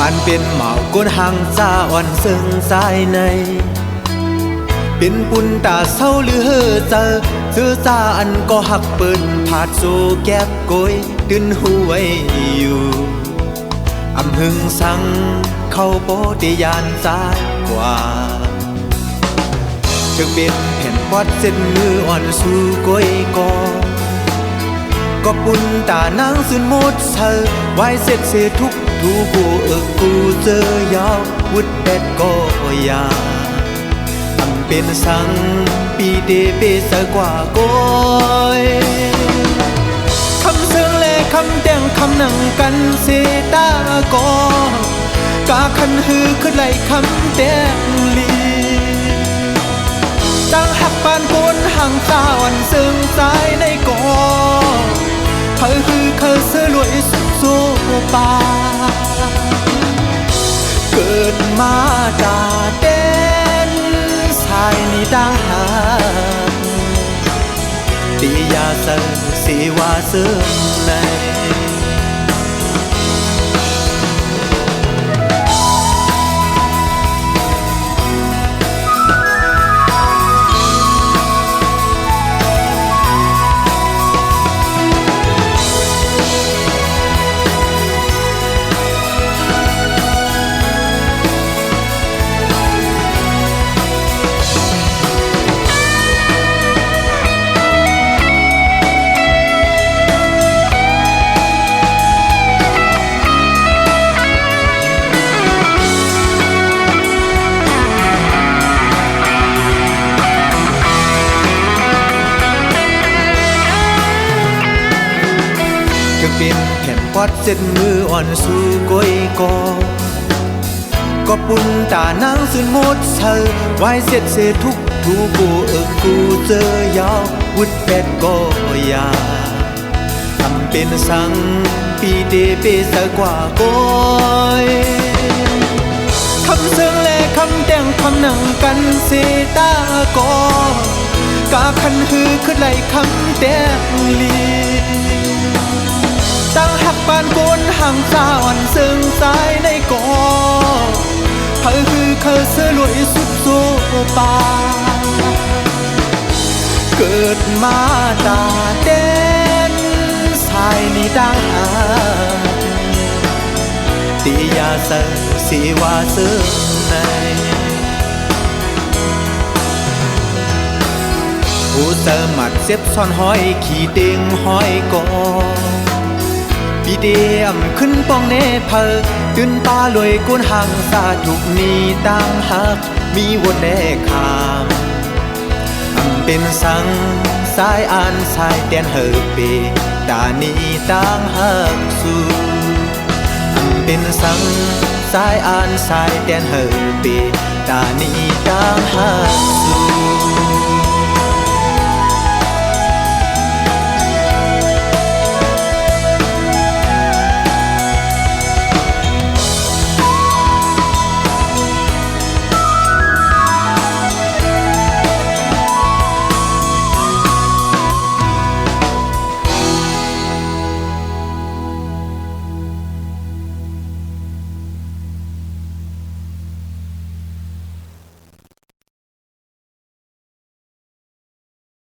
อันเป็นเหมาก้นหางซาอ่อนซึ่งสายในเป็นปุ่นตาเศร้าหรือเฮอเจอซื้อซาอันก็หักเปิ้นผาดโซแก็บโกยตื่นหูไว้อยู่อำหึงสังเข้าโปติยานซ้ายกว่าจึงเป็นแผ่นวัดเส้นมืออ่อนสู่ก้อยก็ปุ่นตานางสุนหมดเธอไว้เสร็จเสียทุกทูกูกูเจอยาววุดเป็ดก็ยาทำเป็นสังปีเดเปสกว่าก้อยคำเสืองและคำแต่งคำหนังกันเสตากอกาคันฮือขึ้นไหลคำแต่งลีตั้งหักปานโกนห่างตาวันซึ่งสายในกอเธอคือเขาเสือรวยสุดโซปาเกิดมาตาเต้นสายนี้ดังหาตียาเสือสีว่าเสื่อมในเป็นแผ่นวัดเส้นมืออ่อนสู่ก้อยก็ปุ่นตานางสุนหมดเธอไว้เสร็จเสียทุกทูกูกูเจอยาววุดเป็ดก็ยาทำเป็นสังปีเดเปสกว่าก้อยคำเสืองและคำแต่งคำหนังกันเสตากอกาคันฮือขึ้นไหลคำแต่งลีตั้งหักปานโกนห่างตาอ่อนซึ่งสายในกอเธอคือเขาเสือรวยสุดโซปาเกิดมาตาเต้นสายนี้ดังหาตียาเสือสีว่าเสื่อมในผู้เสือหมัดเสียบซ่อนห้อยขี่เด้งห้อยกอปีเดียมขึ้นป้องเนเพอตื่นตาลอยก้นห่างซาทุกนี้ต่างหักมีวนแลขามเป็นสังสายอ่านสายเตียนเฮอเปตานีต่างหักสู่เป็นสังสายอ่านสายเตียนเฮอเปตานีต่างหักสู่